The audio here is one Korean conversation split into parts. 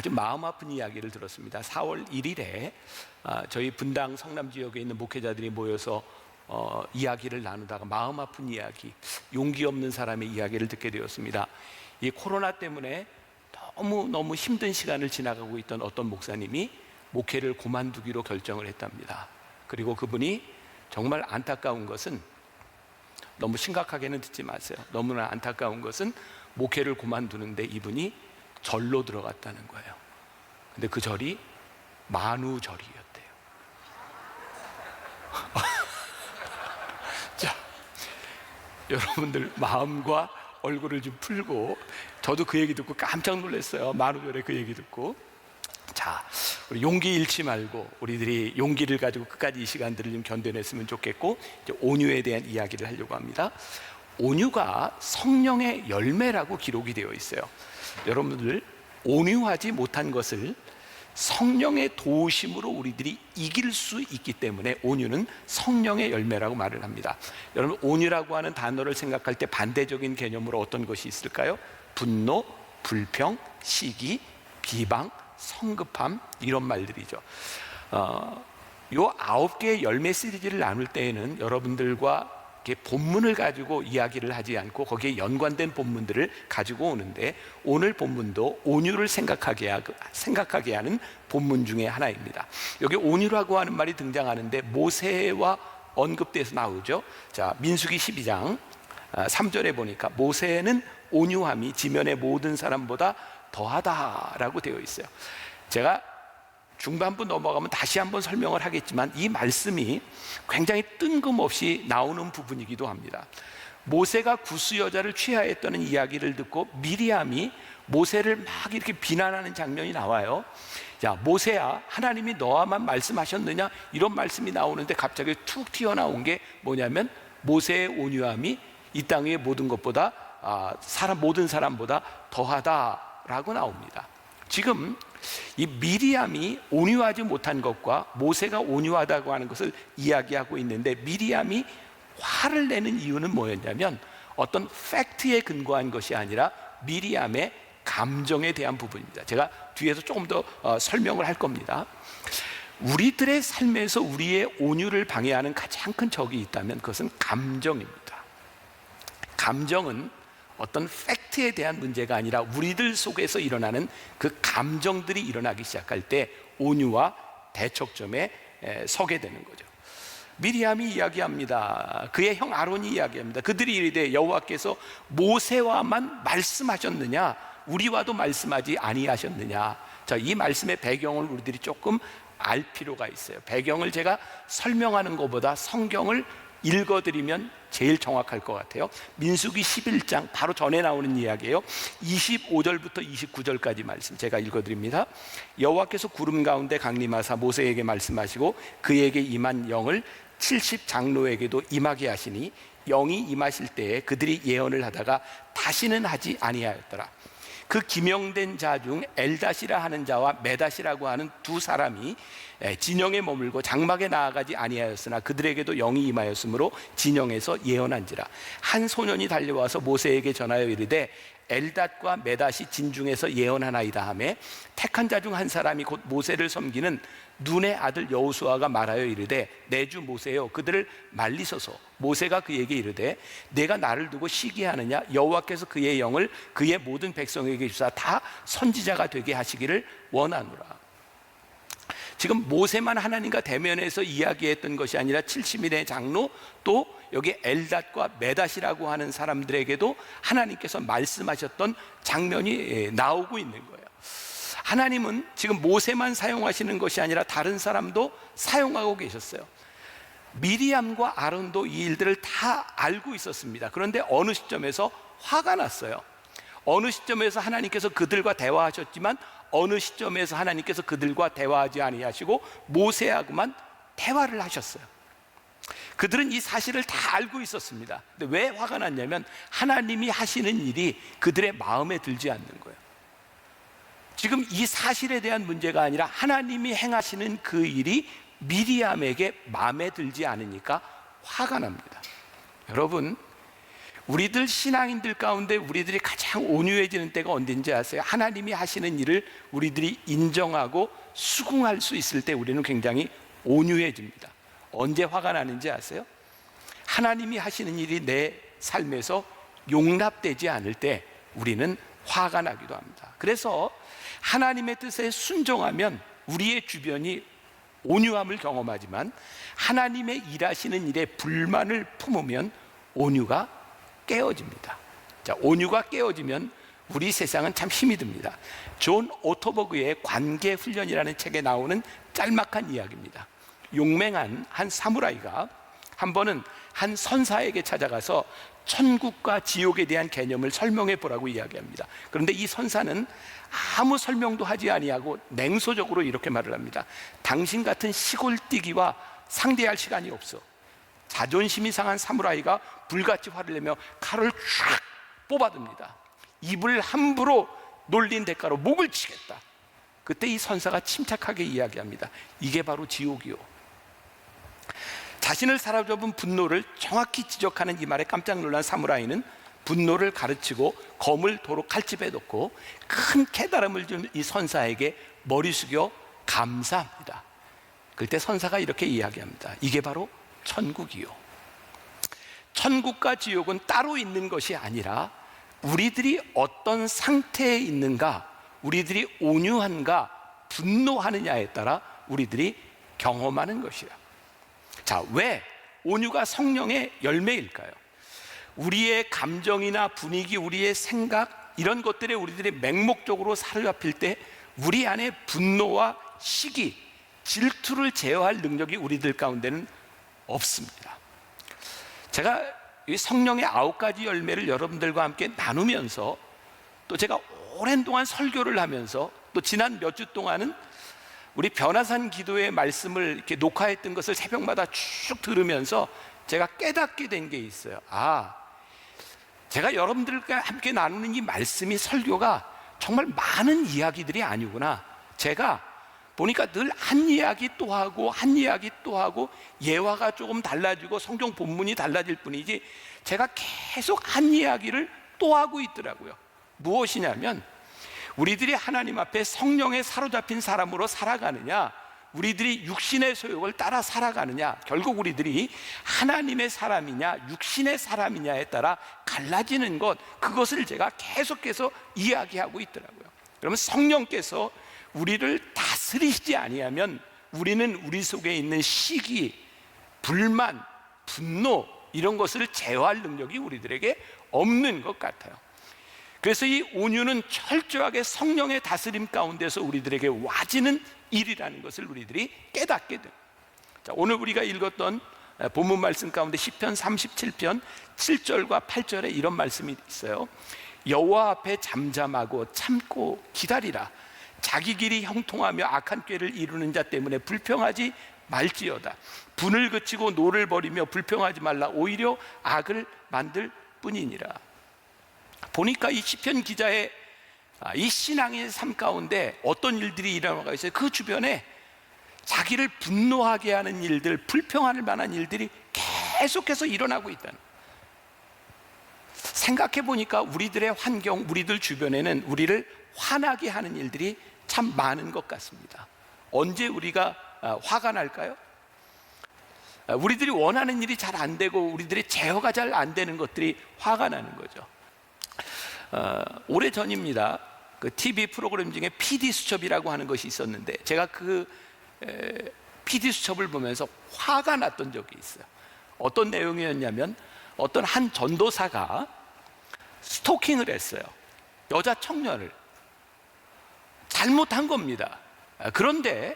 아주 마음 아픈 이야기를 들었습니다. 4월 1일에 저희 분당 성남 지역에 있는 목회자들이 모여서 이야기를 나누다가 마음 아픈 이야기, 용기 없는 사람의 이야기를 듣게 되었습니다. 이 코로나 때문에 너무 힘든 시간을 지나가고 있던 어떤 목사님이 목회를 그만두기로 결정을 했답니다. 그리고 그분이 정말 안타까운 것은, 너무 심각하게는 듣지 마세요. 너무나 안타까운 것은 목회를 그만두는데 이분이 절로 들어갔다는 거예요. 근데 그 절이 만우절이었대요. 자, 여러분들 마음과 얼굴을 좀 풀고, 저도 그 얘기 듣고 깜짝 놀랐어요. 만우절에 그 얘기 듣고. 자, 우리 용기 잃지 말고 우리들이 용기를 가지고 끝까지 이 시간들을 좀 견뎌냈으면 좋겠고, 이제 온유에 대한 이야기를 하려고 합니다. 온유가 성령의 열매라고 기록이 되어 있어요. 여러분들, 온유하지 못한 것을 성령의 도우심으로 우리들이 이길 수 있기 때문에 온유는 성령의 열매라고 말을 합니다. 여러분, 온유라고 하는 단어를 생각할 때 반대적인 개념으로 어떤 것이 있을까요? 분노, 불평, 시기, 비방, 성급함, 이런 말들이죠. 요 9개의 열매 시리즈를 나눌 때에는 여러분들과 본문을 가지고 이야기를 하지 않고 거기에 연관된 본문들을 가지고 오는데, 오늘 본문도 온유를 생각하게 하는 본문 중에 하나입니다. 여기 온유라고 하는 말이 등장하는데 모세와 언급돼서 나오죠. 자, 민수기 12장 3절에 보니까 모세는 온유함이 지면의 모든 사람보다 더하다라고 되어 있어요. 제가 중반부 넘어가면 다시 한번 설명을 하겠지만 이 말씀이 굉장히 뜬금없이 나오는 부분이기도 합니다. 모세가 구스 여자를 취하했다는 이야기를 듣고 미리암이 모세를 막 이렇게 비난하는 장면이 나와요. 야, 모세야, 하나님이 너와만 말씀하셨느냐? 이런 말씀이 나오는데 갑자기 툭 튀어나온 게 뭐냐면 모세의 온유함이 이 땅의 모든 것보다 모든 사람보다 더하다라고 나옵니다. 지금 이 미리암이 온유하지 못한 것과 모세가 온유하다고 하는 것을 이야기하고 있는데, 미리암이 화를 내는 이유는 뭐였냐면 어떤 팩트에 근거한 것이 아니라 미리암의 감정에 대한 부분입니다. 제가 뒤에서 조금 더 설명을 할 겁니다. 우리들의 삶에서 우리의 온유를 방해하는 가장 큰 적이 있다면 그것은 감정입니다. 감정은 어떤 팩트에 대한 문제가 아니라 우리들 속에서 일어나는 그 감정들이 일어나기 시작할 때 온유와 대척점에 서게 되는 거죠. 미리암이 이야기합니다. 그의 형 아론이 이야기합니다. 그들이 이르되 여호와께서 모세와만 말씀하셨느냐? 우리와도 말씀하지 아니하셨느냐? 자, 이 말씀의 배경을 우리들이 조금 알 필요가 있어요. 배경을 제가 설명하는 것보다 성경을 읽어드리면 제일 정확할 것 같아요. 민수기 11장 바로 전에 나오는 이야기예요. 25절부터 29절까지 말씀 제가 읽어드립니다. 여호와께서 구름 가운데 강림하사 모세에게 말씀하시고 그에게 임한 영을 70 장로에게도 임하게 하시니 영이 임하실 때에 그들이 예언을 하다가 다시는 하지 아니하였더라. 그 기명된 자 중 엘닷이라 하는 자와 메닷이라고 하는 두 사람이 진영에 머물고 장막에 나아가지 아니하였으나 그들에게도 영이 임하였으므로 진영에서 예언한지라. 한 소년이 달려와서 모세에게 전하여 이르되 엘닷과 메닷이 진중에서 예언하나이다 하매, 택한 자 중 한 사람이 곧 모세를 섬기는 눈의 아들 여호수아가 말하여 이르되 내 주 모세여 그들을 말리소서. 모세가 그에게 이르되 내가 나를 두고 시기하느냐? 여호와께서 그의 영을 그의 모든 백성에게 주사 다 선지자가 되게 하시기를 원하노라. 지금 모세만 하나님과 대면해서 이야기했던 것이 아니라 70인의 장로, 또 여기 엘닷과 메닷이라고 하는 사람들에게도 하나님께서 말씀하셨던 장면이 나오고 있는 거예요. 하나님은 지금 모세만 사용하시는 것이 아니라 다른 사람도 사용하고 계셨어요. 미리암과 아론도 이 일들을 다 알고 있었습니다. 그런데 어느 시점에서 화가 났어요. 어느 시점에서 하나님께서 그들과 대화하셨지만 어느 시점에서 하나님께서 그들과 대화하지 아니하시고 모세하고만 대화를 하셨어요. 그들은 이 사실을 다 알고 있었습니다. 근데 왜 화가 났냐면 하나님이 하시는 일이 그들의 마음에 들지 않는 거예요. 지금 이 사실에 대한 문제가 아니라 하나님이 행하시는 그 일이 미리암에게 마음에 들지 않으니까 화가 납니다. 여러분, 우리들 신앙인들 가운데 우리들이 가장 온유해지는 때가 언제인지 아세요? 하나님이 하시는 일을 우리들이 인정하고 수긍할 수 있을 때 우리는 굉장히 온유해집니다. 언제 화가 나는지 아세요? 하나님이 하시는 일이 내 삶에서 용납되지 않을 때 우리는 화가 나기도 합니다. 그래서 하나님의 뜻에 순종하면 우리의 주변이 온유함을 경험하지만 하나님의 일하시는 일에 불만을 품으면 온유가 깨어집니다. 자, 온유가 깨어지면 우리 세상은 참 힘이 듭니다. 존 오토버그의 관계 훈련이라는 책에 나오는 짤막한 이야기입니다. 용맹한 한 사무라이가 한 번은 한 선사에게 찾아가서 천국과 지옥에 대한 개념을 설명해 보라고 이야기합니다. 그런데 이 선사는 아무 설명도 하지 아니하고 냉소적으로 이렇게 말을 합니다. 당신 같은 시골뛰기와 상대할 시간이 없어. 자존심이 상한 사무라이가 불같이 화를 내며 칼을 쫙 뽑아듭니다. 입을 함부로 놀린 대가로 목을 치겠다. 그때 이 선사가 침착하게 이야기합니다. 이게 바로 지옥이요. 자신을 사로잡은 분노를 정확히 지적하는 이 말에 깜짝 놀란 사무라이는 분노를 가르치고 검을 도로 칼집에 넣고 큰 깨달음을 준 이 선사에게 머리 숙여 감사합니다. 그때 선사가 이렇게 이야기합니다. 이게 바로 천국이요. 천국과 지옥은 따로 있는 것이 아니라 우리들이 어떤 상태에 있는가, 우리들이 온유한가, 분노하느냐에 따라 우리들이 경험하는 것이야. 자, 왜 온유가 성령의 열매일까요? 우리의 감정이나 분위기, 우리의 생각, 이런 것들에 우리들이 맹목적으로 사로잡힐 때 우리 안에 분노와 시기, 질투를 제어할 능력이 우리들 가운데는 없습니다. 제가 이 성령의 9가지 열매를 여러분들과 함께 나누면서, 또 제가 오랜 동안 설교를 하면서, 또 지난 몇 주 동안은 우리 변화산 기도의 말씀을 이렇게 녹화했던 것을 새벽마다 쭉 들으면서 제가 깨닫게 된 게 있어요. 제가 여러분들과 함께 나누는 이 말씀이, 설교가 정말 많은 이야기들이 아니구나. 제가 보니까 늘 한 이야기 또 하고 한 이야기 또 하고 예화가 조금 달라지고 성경 본문이 달라질 뿐이지 제가 계속 한 이야기를 또 하고 있더라고요. 무엇이냐면 우리들이 하나님 앞에 성령에 사로잡힌 사람으로 살아가느냐, 우리들이 육신의 소욕을 따라 살아가느냐, 결국 우리들이 하나님의 사람이냐 육신의 사람이냐에 따라 갈라지는 것, 그것을 제가 계속해서 이야기하고 있더라고요. 그러면 성령께서 우리를 다스리시지 아니하면 우리는 우리 속에 있는 시기, 불만, 분노, 이런 것을 제어할 능력이 우리들에게 없는 것 같아요. 그래서 이 온유는 철저하게 성령의 다스림 가운데서 우리들에게 와지는 일이라는 것을 우리들이 깨닫게 됩니다. 자, 오늘 우리가 읽었던 본문 말씀 가운데 시편 37편 7절과 8절에 이런 말씀이 있어요. 여호와 앞에 잠잠하고 참고 기다리라. 자기 길이 형통하며 악한 꾀를 이루는 자 때문에 불평하지 말지어다. 분을 그치고 노를 버리며 불평하지 말라. 오히려 악을 만들 뿐이니라. 보니까 이 시편 기자의 이 신앙의 삶 가운데 어떤 일들이 일어나고 있어요. 그 주변에 자기를 분노하게 하는 일들, 불평할 만한 일들이 계속해서 일어나고 있다는. 생각해 보니까 우리들의 환경, 우리들 주변에는 우리를 화나게 하는 일들이 참 많은 것 같습니다. 언제 우리가 화가 날까요? 우리들이 원하는 일이 잘 안 되고 우리들의 제어가 잘 안 되는 것들이 화가 나는 거죠. 오래전입니다. 그 TV 프로그램 중에 PD 수첩이라고 하는 것이 있었는데 제가 그 PD 수첩을 보면서 화가 났던 적이 있어요. 어떤 내용이었냐면 어떤 한 전도사가 스토킹을 했어요. 여자 청년을. 잘못한 겁니다. 그런데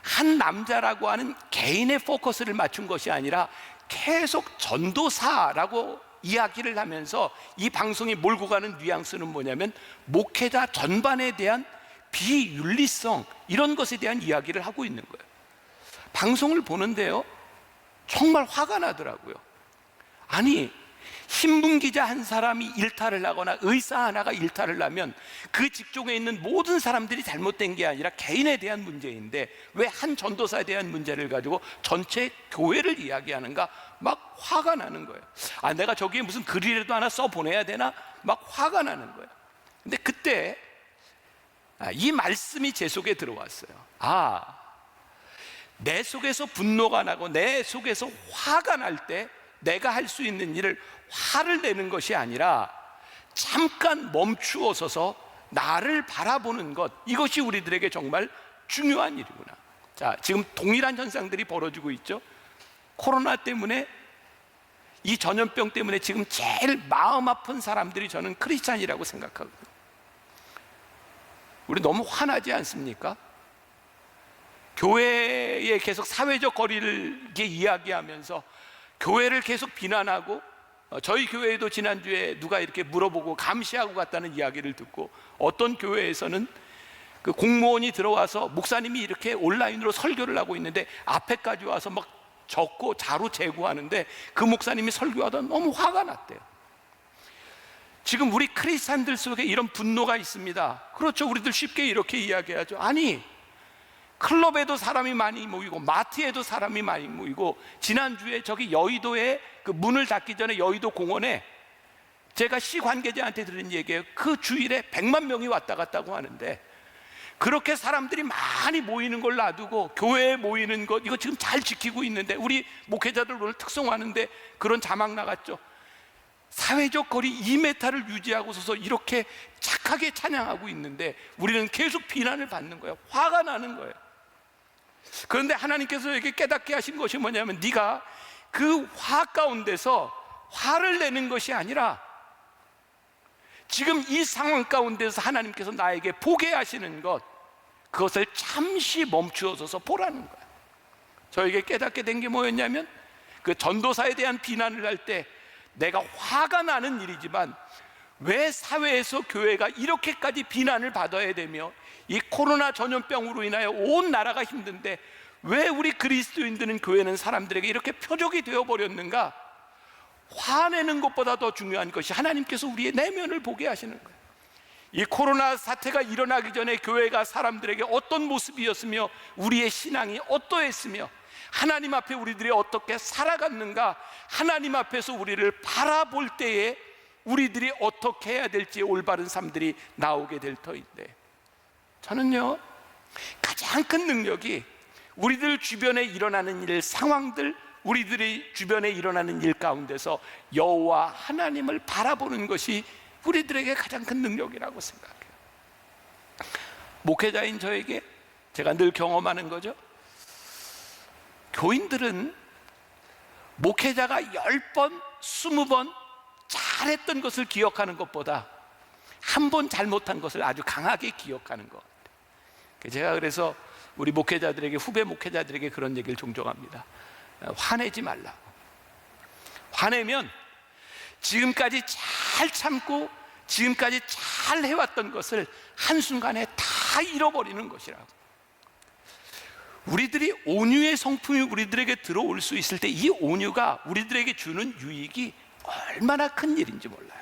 한 남자라고 하는 개인의 포커스를 맞춘 것이 아니라 계속 전도사라고 이야기를 하면서 이 방송이 몰고 가는 뉘앙스는 뭐냐면 목회자 전반에 대한 비윤리성, 이런 것에 대한 이야기를 하고 있는 거예요. 방송을 보는데요, 정말 화가 나더라고요. 아니, 신문기자 한 사람이 일탈을 하거나 의사 하나가 일탈을 하면 그 직종에 있는 모든 사람들이 잘못된 게 아니라 개인에 대한 문제인데 왜 한 전도사에 대한 문제를 가지고 전체 교회를 이야기하는가? 막 화가 나는 거예요. 내가 저기에 무슨 글이라도 하나 써보내야 되나? 막 화가 나는 거예요. 근데 그때 이 말씀이 제 속에 들어왔어요. 내 속에서 분노가 나고 내 속에서 화가 날 때 내가 할 수 있는 일을 화를 내는 것이 아니라 잠깐 멈추어 서서 나를 바라보는 것, 이것이 우리들에게 정말 중요한 일이구나. 자, 지금 동일한 현상들이 벌어지고 있죠. 코로나 때문에, 이 전염병 때문에 지금 제일 마음 아픈 사람들이 저는 크리스찬이라고 생각하거든요. 우리 너무 화나지 않습니까? 교회에 계속 사회적 거리를 이렇게 이야기하면서 교회를 계속 비난하고, 저희 교회에도 지난주에 누가 이렇게 물어보고 감시하고 갔다는 이야기를 듣고, 어떤 교회에서는 그 공무원이 들어와서 목사님이 이렇게 온라인으로 설교를 하고 있는데 앞에까지 와서 막 적고 자로 제구하는데 그 목사님이 설교하다 너무 화가 났대요. 지금 우리 크리스찬들 속에 이런 분노가 있습니다. 그렇죠. 우리들 쉽게 이렇게 이야기하죠. 아니, 클럽에도 사람이 많이 모이고 마트에도 사람이 많이 모이고, 지난주에 저기 여의도에 그 문을 닫기 전에 여의도 공원에 제가 시 관계자한테 들은 얘기예요. 그 주일에 100만 명이 왔다 갔다고 하는데, 그렇게 사람들이 많이 모이는 걸 놔두고 교회에 모이는 것, 이거 지금 잘 지키고 있는데, 우리 목회자들 오늘 특송하는데 그런 자막 나갔죠. 사회적 거리 2m를 유지하고 서서 이렇게 착하게 찬양하고 있는데 우리는 계속 비난을 받는 거예요. 화가 나는 거예요. 그런데 하나님께서 이렇게 깨닫게 하신 것이 뭐냐면, 네가 그 화 가운데서 화를 내는 것이 아니라 지금 이 상황 가운데서 하나님께서 나에게 보게 하시는 것, 그것을 잠시 멈추어서 보라는 거예요. 저에게 깨닫게 된 게 뭐였냐면, 그 전도사에 대한 비난을 할 때 내가 화가 나는 일이지만 왜 사회에서 교회가 이렇게까지 비난을 받아야 되며, 이 코로나 전염병으로 인하여 온 나라가 힘든데 왜 우리 그리스도인들은, 교회는 사람들에게 이렇게 표적이 되어버렸는가? 화내는 것보다 더 중요한 것이 하나님께서 우리의 내면을 보게 하시는 거예요. 이 코로나 사태가 일어나기 전에 교회가 사람들에게 어떤 모습이었으며 우리의 신앙이 어떠했으며 하나님 앞에 우리들이 어떻게 살아갔는가, 하나님 앞에서 우리를 바라볼 때에 우리들이 어떻게 해야 될지 올바른 삶들이 나오게 될 터인데, 저는요, 가장 큰 능력이 우리들 주변에 일어나는 일, 상황들, 우리들의 주변에 일어나는 일 가운데서 여호와 하나님을 바라보는 것이 우리들에게 가장 큰 능력이라고 생각해요. 목회자인 저에게 제가 늘 경험하는 거죠. 교인들은 목회자가 10번, 20번 잘했던 것을 기억하는 것보다 한 번 잘못한 것을 아주 강하게 기억하는 것. 제가 그래서 우리 목회자들에게, 후배 목회자들에게 그런 얘기를 종종 합니다. 화내지 말라고. 화내면 지금까지 잘 참고 지금까지 잘 해왔던 것을 한순간에 다 잃어버리는 것이라고. 우리들이 온유의 성품이 우리들에게 들어올 수 있을 때 이 온유가 우리들에게 주는 유익이 얼마나 큰 일인지 몰라요.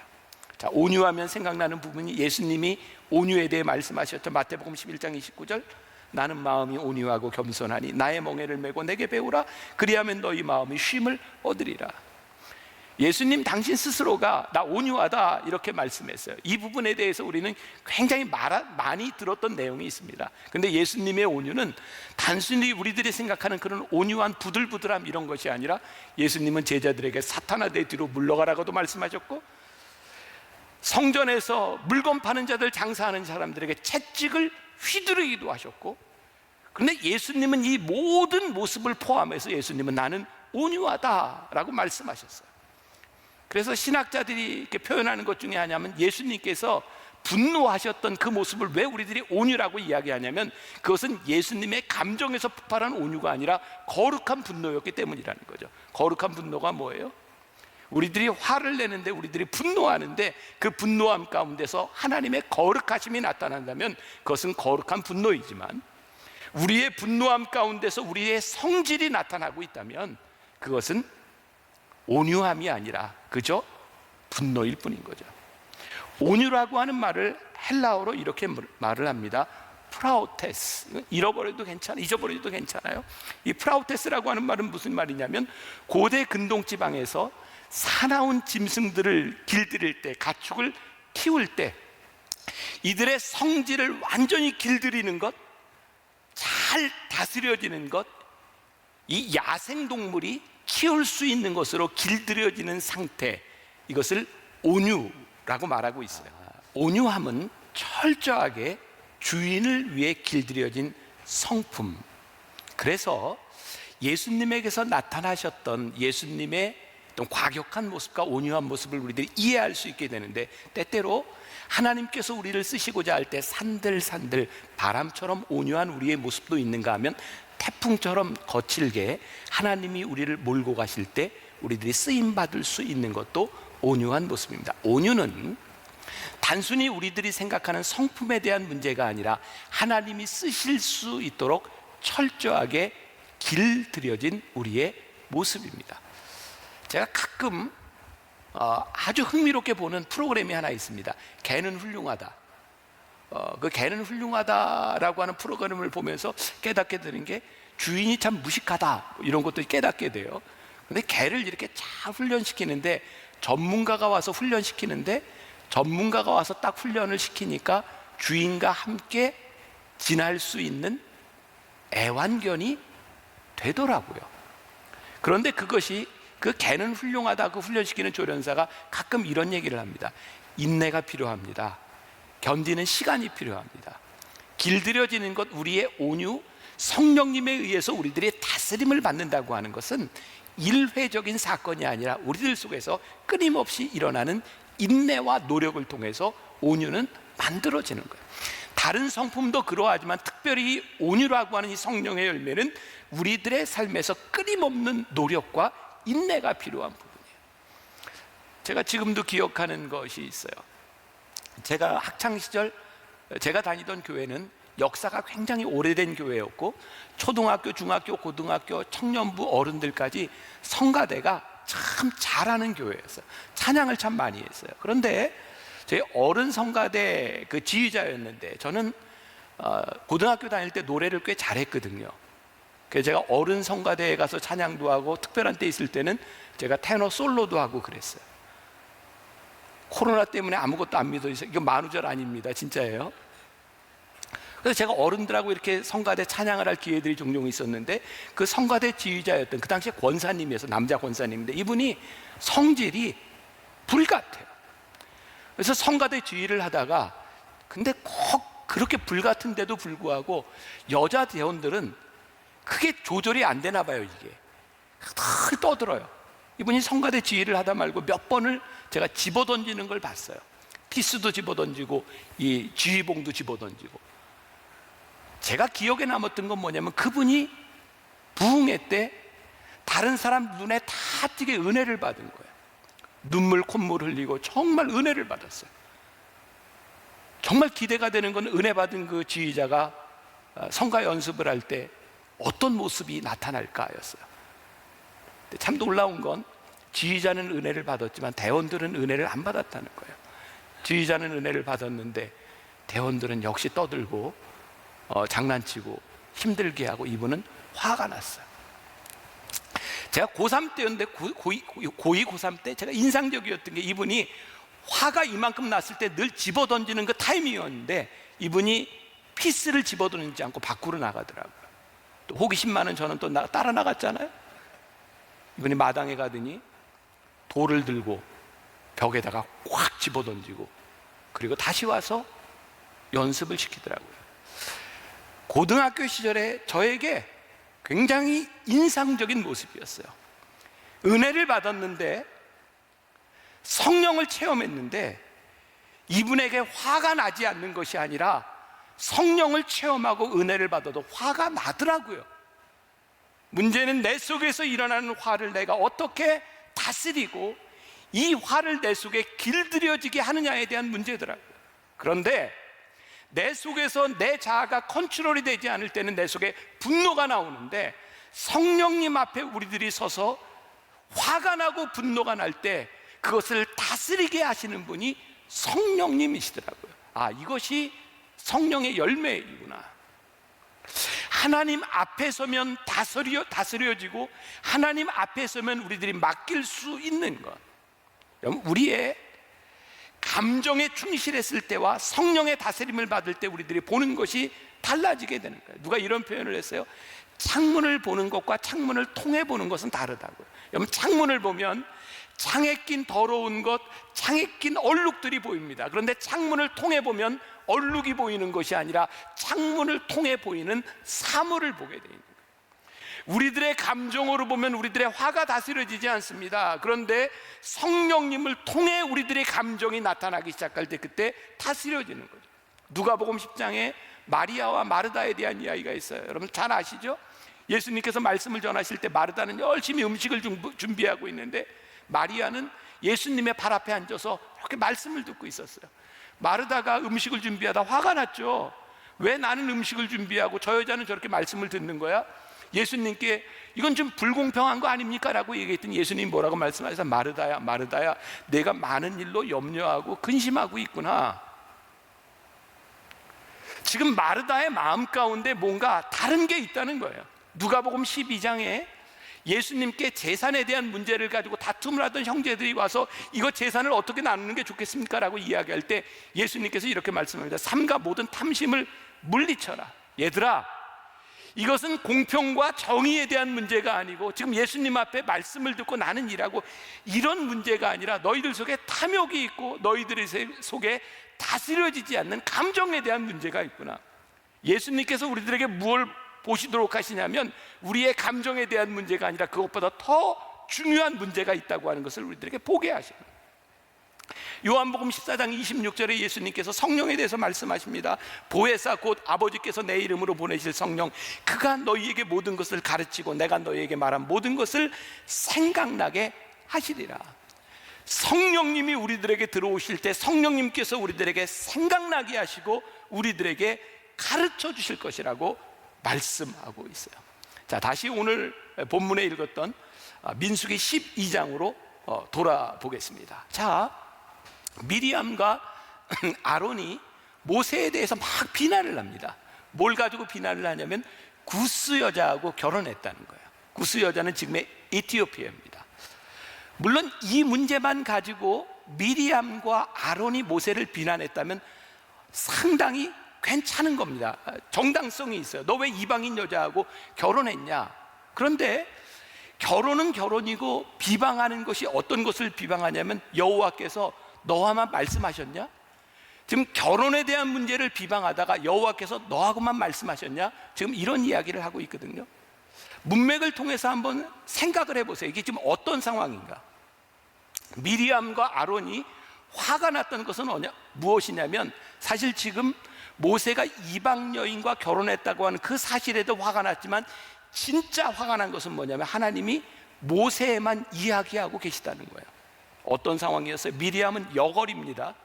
자, 온유하면 생각나는 부분이, 예수님이 온유에 대해 말씀하셨죠. 마태복음 11장 29절, 나는 마음이 온유하고 겸손하니 나의 멍에를 메고 내게 배우라. 그리하면 너희 마음이 쉼을 얻으리라. 예수님 당신 스스로가 나 온유하다 이렇게 말씀했어요. 이 부분에 대해서 우리는 굉장히 많이 들었던 내용이 있습니다. 근데 예수님의 온유는 단순히 우리들이 생각하는 그런 온유한 부들부들함 이런 것이 아니라, 예수님은 제자들에게 사탄아 내 뒤로 물러가라고도 말씀하셨고, 성전에서 물건 파는 자들, 장사하는 사람들에게 채찍을 휘두르기도 하셨고, 그런데 예수님은 이 모든 모습을 포함해서 예수님은 나는 온유하다라고 말씀하셨어요. 그래서 신학자들이 이렇게 표현하는 것 중에 하나는, 예수님께서 분노하셨던 그 모습을 왜 우리들이 온유라고 이야기하냐면, 그것은 예수님의 감정에서 폭발한 온유가 아니라 거룩한 분노였기 때문이라는 거죠. 거룩한 분노가 뭐예요? 우리들이 화를 내는데, 우리들이 분노하는데 그 분노함 가운데서 하나님의 거룩하심이 나타난다면 그것은 거룩한 분노이지만, 우리의 분노함 가운데서 우리의 성질이 나타나고 있다면 그것은 온유함이 아니라 그저 분노일 뿐인 거죠. 온유라고 하는 말을 헬라어로 이렇게 말을 합니다. 프라우테스. 잃어버려도 괜찮아, 잊어버려도 괜찮아요. 이 프라우테스라고 하는 말은 무슨 말이냐면, 고대 근동 지방에서 사나운 짐승들을 길들일 때, 가축을 키울 때 이들의 성질을 완전히 길들이는 것, 잘 다스려지는 것, 이 야생동물이 키울 수 있는 것으로 길들여지는 상태, 이것을 온유라고 말하고 있어요. 온유함은 철저하게 주인을 위해 길들여진 성품. 그래서 예수님에게서 나타나셨던 예수님의 어떤 과격한 모습과 온유한 모습을 우리들이 이해할 수 있게 되는데, 때때로 하나님께서 우리를 쓰시고자 할 때 산들산들 바람처럼 온유한 우리의 모습도 있는가 하면, 태풍처럼 거칠게 하나님이 우리를 몰고 가실 때 우리들이 쓰임받을 수 있는 것도 온유한 모습입니다. 온유는 단순히 우리들이 생각하는 성품에 대한 문제가 아니라 하나님이 쓰실 수 있도록 철저하게 길들여진 우리의 모습입니다. 제가 가끔 아주 흥미롭게 보는 프로그램이 하나 있습니다. 개는 훌륭하다. 그 개는 훌륭하다라고 하는 프로그램을 보면서 깨닫게 되는 게, 주인이 참 무식하다 이런 것도 깨닫게 돼요. 근데 개를 이렇게 잘 훈련시키는데, 전문가가 와서 훈련시키는데, 전문가가 와서 딱 훈련을 시키니까 주인과 함께 지날 수 있는 애완견이 되더라고요. 그런데 그것이, 그 개는 훌륭하다 그 훈련시키는 조련사가 가끔 이런 얘기를 합니다. 인내가 필요합니다. 견디는 시간이 필요합니다. 길들여지는 것, 우리의 온유, 성령님에 의해서 우리들이 다스림을 받는다고 하는 것은 일회적인 사건이 아니라 우리들 속에서 끊임없이 일어나는 인내와 노력을 통해서 온유는 만들어지는 거예요. 다른 성품도 그러하지만 특별히 온유라고 하는 이 성령의 열매는 우리들의 삶에서 끊임없는 노력과 인내가 필요한 부분이에요. 제가 지금도 기억하는 것이 있어요. 제가 학창시절 제가 다니던 교회는 역사가 굉장히 오래된 교회였고, 초등학교, 중학교, 고등학교, 청년부 어른들까지 성가대가 참 잘하는 교회였어요. 찬양을 참 많이 했어요. 그런데 저희 어른 성가대 그 지휘자였는데, 저는 고등학교 다닐 때 노래를 꽤 잘했거든요. 그래서 제가 어른 성가대에 가서 찬양도 하고, 특별한 때 있을 때는 제가 테너 솔로도 하고 그랬어요. 코로나 때문에 아무것도 안 믿어지세요. 이거 만우절 아닙니다. 진짜예요. 그래서 제가 어른들하고 이렇게 성가대 찬양을 할 기회들이 종종 있었는데, 그 성가대 지휘자였던 그 당시에 권사님이어서, 남자 권사님인데 이분이 성질이 불같아요. 그래서 성가대 지휘를 하다가, 근데 꼭 그렇게 불같은데도 불구하고 여자 대원들은 크게 조절이 안 되나 봐요. 이게 늘 떠들어요. 이분이 성가대 지휘를 하다 말고 몇 번을 제가 집어던지는 걸 봤어요. 피스도 집어던지고 이 지휘봉도 집어던지고. 제가 기억에 남았던 건 뭐냐면, 그분이 부흥회 때 다른 사람 눈에 다 띄게 은혜를 받은 거예요. 눈물 콧물 흘리고 정말 은혜를 받았어요. 정말 기대가 되는 건, 은혜 받은 그 지휘자가 성가 연습을 할 때 어떤 모습이 나타날까였어요. 참 놀라운 건, 지휘자는 은혜를 받았지만 대원들은 은혜를 안 받았다는 거예요. 지휘자는 은혜를 받았는데 대원들은 역시 떠들고 장난치고 힘들게 하고, 이분은 화가 났어요. 제가 고3 때였는데, 고2, 고3 때 제가 인상적이었던 게, 이분이 화가 이만큼 났을 때 늘 집어던지는 그 타이밍이었는데, 이분이 피스를 집어던지지 않고 밖으로 나가더라고요. 또 호기심 많은 저는 또 따라 나갔잖아요. 이분이 마당에 가더니 돌을 들고 벽에다가 꽉 집어던지고, 그리고 다시 와서 연습을 시키더라고요. 고등학교 시절에 저에게 굉장히 인상적인 모습이었어요. 은혜를 받았는데, 성령을 체험했는데, 이분에게 화가 나지 않는 것이 아니라 성령을 체험하고 은혜를 받아도 화가 나더라고요. 문제는 내 속에서 일어나는 화를 내가 어떻게 다스리고 이 화를 내 속에 길들여지게 하느냐에 대한 문제더라고요. 그런데 내 속에서 내 자아가 컨트롤이 되지 않을 때는 내 속에 분노가 나오는데, 성령님 앞에 우리들이 서서 화가 나고 분노가 날 때 그것을 다스리게 하시는 분이 성령님이시더라고요. 아, 이것이 성령의 열매이구나. 하나님 앞에 서면 다스려지고 하나님 앞에 서면 우리들이 맡길 수 있는 것. 우리의 감정에 충실했을 때와 성령의 다스림을 받을 때 우리들이 보는 것이 달라지게 되는 거예요. 누가 이런 표현을 했어요. 창문을 보는 것과 창문을 통해 보는 것은 다르다고요. 여러분, 창문을 보면 창에 낀 더러운 것, 창에 낀 얼룩들이 보입니다. 그런데 창문을 통해 보면 얼룩이 보이는 것이 아니라 창문을 통해 보이는 사물을 보게 되어 있는 거예요. 우리들의 감정으로 보면 우리들의 화가 다스려지지 않습니다. 그런데 성령님을 통해 우리들의 감정이 나타나기 시작할 때 그때 다스려지는 거죠. 누가복음 10장에 마리아와 마르다에 대한 이야기가 있어요. 여러분 잘 아시죠? 예수님께서 말씀을 전하실 때 마르다는 열심히 음식을 준비하고 있는데 마리아는 예수님의 발 앞에 앉아서 이렇게 말씀을 듣고 있었어요. 마르다가 음식을 준비하다 화가 났죠. 왜 나는 음식을 준비하고 저 여자는 저렇게 말씀을 듣는 거야? 예수님께 이건 좀 불공평한 거 아닙니까? 라고 얘기했더니 예수님 뭐라고 말씀하셔서 마르다야, 마르다야, 내가 많은 일로 염려하고 근심하고 있구나. 지금 마르다의 마음 가운데 뭔가 다른 게 있다는 거예요. 누가복음 12장에 예수님께 재산에 대한 문제를 가지고 다툼을 하던 형제들이 와서 이거 재산을 어떻게 나누는 게 좋겠습니까? 라고 이야기할 때 예수님께서 이렇게 말씀합니다. 삼가 모든 탐심을 물리쳐라. 얘들아, 이것은 공평과 정의에 대한 문제가 아니고 지금 예수님 앞에 말씀을 듣고 나는 일하고 이런 문제가 아니라 너희들 속에 탐욕이 있고 너희들 속에 다스려지지 않는 감정에 대한 문제가 있구나. 예수님께서 우리들에게 무엇을 보시도록 하시냐면 우리의 감정에 대한 문제가 아니라 그것보다 더 중요한 문제가 있다고 하는 것을 우리들에게 보게 하시는 거예요. 요한복음 14장 26절에 예수님께서 성령에 대해서 말씀하십니다. 보혜사 곧 아버지께서 내 이름으로 보내실 성령, 그가 너희에게 모든 것을 가르치고 내가 너희에게 말한 모든 것을 생각나게 하시리라. 성령님이 우리들에게 들어오실 때 성령님께서 우리들에게 생각나게 하시고 우리들에게 가르쳐 주실 것이라고 말씀하고 있어요. 자, 다시 오늘 본문에 읽었던 민수기 12장으로 돌아보겠습니다. 자, 미리암과 아론이 모세에 대해서 막 비난을 합니다. 뭘 가지고 비난을 하냐면 구스 여자하고 결혼했다는 거예요. 구스 여자는 지금의 에티오피아입니다. 물론 이 문제만 가지고 미리암과 아론이 모세를 비난했다면 상당히 괜찮은 겁니다. 정당성이 있어요. 너 왜 이방인 여자하고 결혼했냐? 그런데 결혼은 결혼이고 비방하는 것이 어떤 것을 비방하냐면 여호와께서 너와만 말씀하셨냐? 지금 결혼에 대한 문제를 비방하다가 여호와께서 너하고만 말씀하셨냐? 지금 이런 이야기를 하고 있거든요. 문맥을 통해서 한번 생각을 해보세요. 이게 지금 어떤 상황인가? 미리암과 아론이 화가 났던 것은 무엇이냐면 사실 지금 모세가 이방 여인과 결혼했다고 하는 그 사실에도 화가 났지만 진짜 화가 난 것은 뭐냐면 하나님이 모세에만 이야기하고 계시다는 거예요. 어떤 상황이었어요? 미리암은 여걸입니다.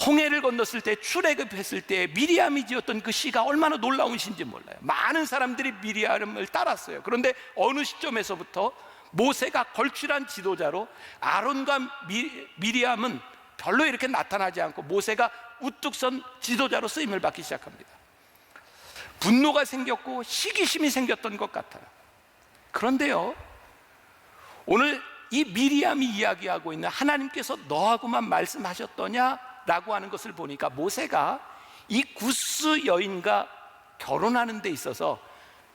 홍해를 건넜을 때 출애굽했을 때 미리암이 지었던 그 시가 얼마나 놀라운 시인지 몰라요. 많은 사람들이 미리암을 따랐어요. 그런데 어느 시점에서부터 모세가 걸출한 지도자로 아론과 미리암은 별로 이렇게 나타나지 않고 모세가 우뚝 선 지도자로 쓰임을 받기 시작합니다. 분노가 생겼고 시기심이 생겼던 것 같아요. 그런데요, 오늘 이 미리암이 이야기하고 있는 하나님께서 너하고만 말씀하셨더냐? 라고 하는 것을 보니까 모세가 이 구스 여인과 결혼하는 데 있어서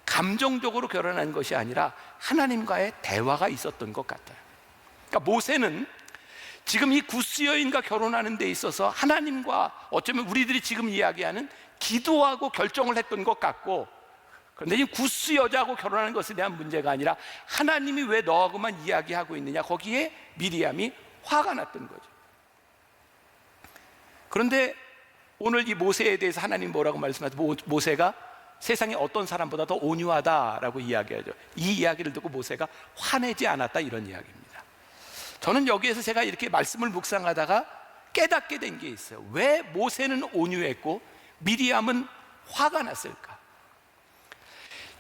감정적으로 결혼한 것이 아니라 하나님과의 대화가 있었던 것 같아요. 그러니까 모세는 지금 이 구스 여인과 결혼하는 데 있어서 하나님과 어쩌면 우리들이 지금 이야기하는 기도하고 결정을 했던 것 같고, 그런데 이 구스 여자하고 결혼하는 것에 대한 문제가 아니라 하나님이 왜 너하고만 이야기하고 있느냐, 거기에 미리암이 화가 났던 거죠. 그런데 오늘 이 모세에 대해서 하나님 뭐라고 말씀하죠? 모세가 세상에 어떤 사람보다 더 온유하다라고 이야기하죠. 이 이야기를 듣고 모세가 화내지 않았다, 이런 이야기입니다. 저는 여기에서 제가 이렇게 말씀을 묵상하다가 깨닫게 된 게 있어요. 왜 모세는 온유했고 미리암은 화가 났을까?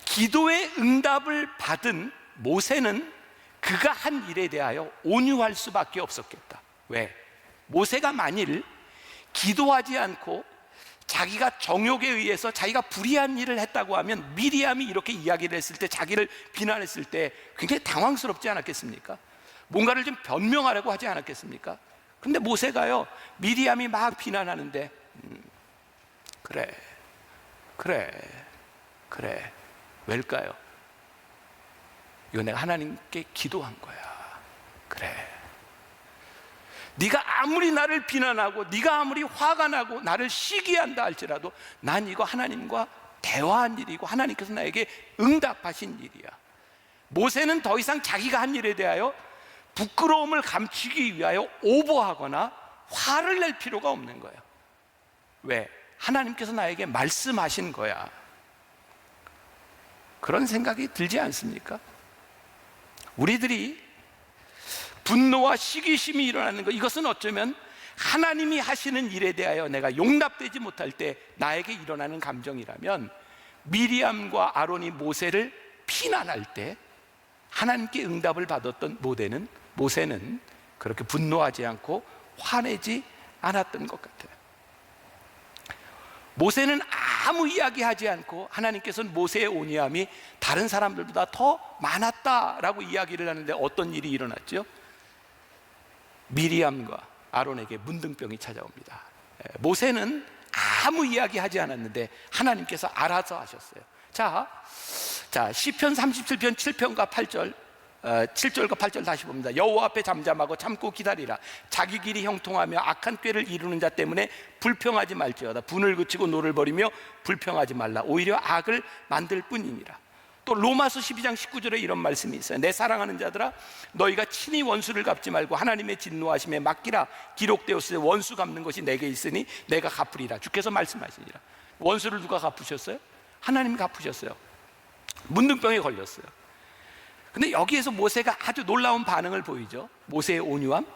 기도의 응답을 받은 모세는 그가 한 일에 대하여 온유할 수밖에 없었겠다. 왜? 모세가 만일 기도하지 않고 자기가 정욕에 의해서 자기가 불의한 일을 했다고 하면 미리암이 이렇게 이야기를 했을 때, 자기를 비난했을 때 굉장히 당황스럽지 않았겠습니까? 뭔가를 좀 변명하려고 하지 않았겠습니까? 근데 모세가요, 미리암이 막 비난하는데 그래 왜일까요? 이거 내가 하나님께 기도한 거야. 그래, 네가 아무리 나를 비난하고 네가 아무리 화가 나고 나를 시기한다 할지라도 난 이거 하나님과 대화한 일이고 하나님께서 나에게 응답하신 일이야. 모세는 더 이상 자기가 한 일에 대하여 부끄러움을 감추기 위하여 오버하거나 화를 낼 필요가 없는 거예요. 왜? 하나님께서 나에게 말씀하신 거야. 그런 생각이 들지 않습니까? 우리들이 분노와 시기심이 일어나는 것, 이것은 어쩌면 하나님이 하시는 일에 대하여 내가 용납되지 못할 때 나에게 일어나는 감정이라면, 미리암과 아론이 모세를 비난할 때 하나님께 응답을 받았던 모세는 그렇게 분노하지 않고 화내지 않았던 것 같아요. 모세는 아무 이야기하지 않고 하나님께서는 모세의 온유함이 다른 사람들보다 더 많았다라고 이야기를 하는데 어떤 일이 일어났죠? 미리암과 아론에게 문둥병이 찾아옵니다. 모세는 아무 이야기하지 않았는데 하나님께서 알아서 하셨어요. 자, 시편 37편 7편과 8절, 7절과 8절 다시 봅니다. 여호와 앞에 잠잠하고 참고 기다리라. 자기 길이 형통하며 악한 꾀를 이루는 자 때문에 불평하지 말지어다. 분을 그치고 노를 버리며 불평하지 말라. 오히려 악을 만들 뿐이니라. 또 로마서 12장 19절에 이런 말씀이 있어요. 내 사랑하는 자들아, 너희가 친히 원수를 갚지 말고 하나님의 진노하심에 맡기라. 기록되었으니 원수 갚는 것이 내게 있으니 내가 갚으리라. 주께서 말씀하시니라. 원수를 누가 갚으셨어요? 하나님이 갚으셨어요. 문둥병에 걸렸어요. 근데 여기에서 모세가 아주 놀라운 반응을 보이죠. 모세의 온유함.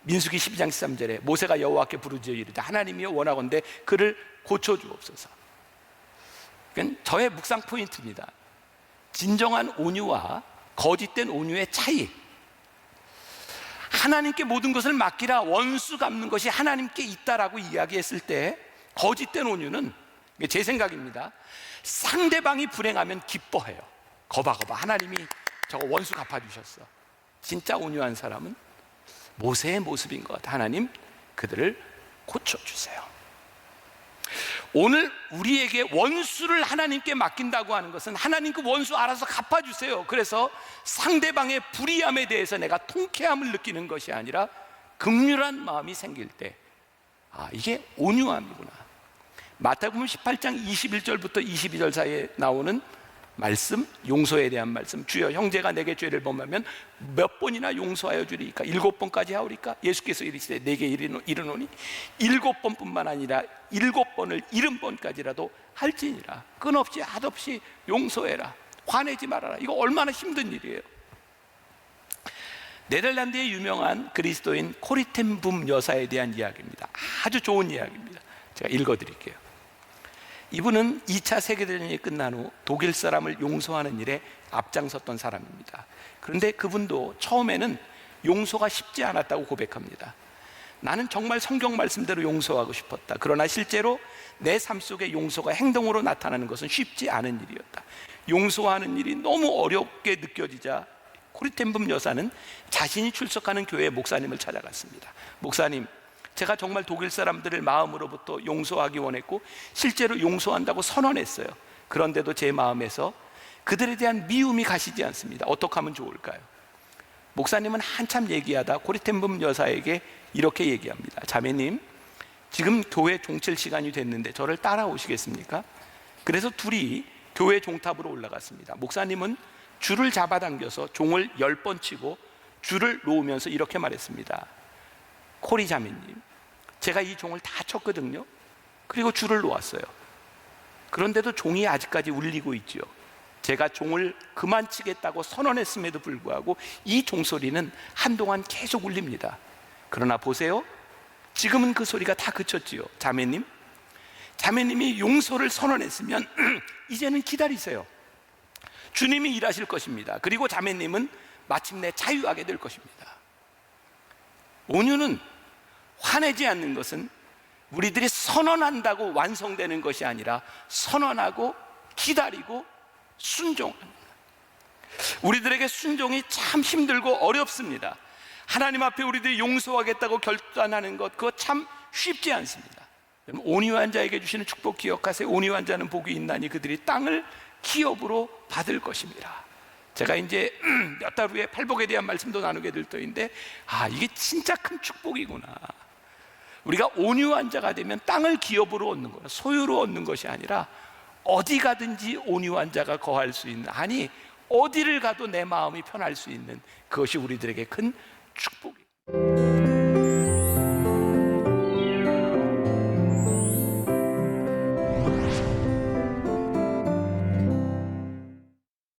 민수기 12장 13절에 모세가 여호와께 부르짖어 이르되 하나님이여 원하건대 그를 고쳐주옵소서. 그건 저의 묵상 포인트입니다. 진정한 온유와 거짓된 온유의 차이. 하나님께 모든 것을 맡기라, 원수 갚는 것이 하나님께 있다라고 이야기했을 때 거짓된 온유는, 제 생각입니다, 상대방이 불행하면 기뻐해요. 거봐 하나님이 저거 원수 갚아주셨어. 진짜 온유한 사람은 모세의 모습인 것 같아. 하나님, 그들을 고쳐주세요. 오늘 우리에게 원수를 하나님께 맡긴다고 하는 것은 하나님 그 원수 알아서 갚아주세요. 그래서 상대방의 불의함에 대해서 내가 통쾌함을 느끼는 것이 아니라 긍휼한 마음이 생길 때, 이게 온유함이구나. 마태복음 18장 21절부터 22절 사이에 나오는 말씀, 용서에 대한 말씀. 주여, 형제가 내게 죄를 범하면 몇 번이나 용서하여 주리이까? 7번까지 하오리까? 예수께서 이르시되 내게 이르노니 7번뿐만 아니라 7번을 70번까지라도 할지니라. 끊없이 앗없이 용서해라. 화내지 말아라. 이거 얼마나 힘든 일이에요. 네덜란드의 유명한 그리스도인 코리 텐 붐 여사에 대한 이야기입니다. 아주 좋은 이야기입니다. 제가 읽어드릴게요. 이분은 2차 세계대전이 끝난 후 독일 사람을 용서하는 일에 앞장섰던 사람입니다. 그런데 그분도 처음에는 용서가 쉽지 않았다고 고백합니다. 나는 정말 성경 말씀대로 용서하고 싶었다. 그러나 실제로 내 삶 속에 용서가 행동으로 나타나는 것은 쉽지 않은 일이었다. 용서하는 일이 너무 어렵게 느껴지자 코리텐붐 여사는 자신이 출석하는 교회 목사님을 찾아갔습니다. 목사님, 제가 정말 독일 사람들을 마음으로부터 용서하기 원했고 실제로 용서한다고 선언했어요. 그런데도 제 마음에서 그들에 대한 미움이 가시지 않습니다. 어떻게 하면 좋을까요? 목사님은 한참 얘기하다 코리텐붐 여사에게 이렇게 얘기합니다. 자매님, 지금 교회 종칠 시간이 됐는데 저를 따라오시겠습니까? 그래서 둘이 교회 종탑으로 올라갔습니다. 목사님은 줄을 잡아당겨서 종을 10번 치고 줄을 놓으면서 이렇게 말했습니다. 코리 자매님, 제가 이 종을 다 쳤거든요. 그리고 줄을 놓았어요. 그런데도 종이 아직까지 울리고 있죠. 제가 종을 그만 치겠다고 선언했음에도 불구하고 이 종소리는 한동안 계속 울립니다. 그러나 보세요, 지금은 그 소리가 다 그쳤지요. 자매님이 용서를 선언했으면 이제는 기다리세요. 주님이 일하실 것입니다. 그리고 자매님은 마침내 자유하게 될 것입니다. 온유는, 화내지 않는 것은 우리들이 선언한다고 완성되는 것이 아니라 선언하고 기다리고 순종합니다. 우리들에게 순종이 참 힘들고 어렵습니다. 하나님 앞에 우리들이 용서하겠다고 결단하는 것, 그거 참 쉽지 않습니다. 온유한 자에게 주시는 축복 기억하세요. 온유한 자는 복이 있나니 그들이 땅을 기업으로 받을 것입니다. 제가 이제 몇 달 후에 팔복에 대한 말씀도 나누게 될 터인데, 이게 진짜 큰 축복이구나. 우리가 온유한 자가 되면 땅을 기업으로 얻는 거예요. 소유로 얻는 것이 아니라 어디 가든지 온유한 자가 거할 수 있는, 아니 어디를 가도 내 마음이 편할 수 있는, 그것이 우리들에게 큰 축복입니다.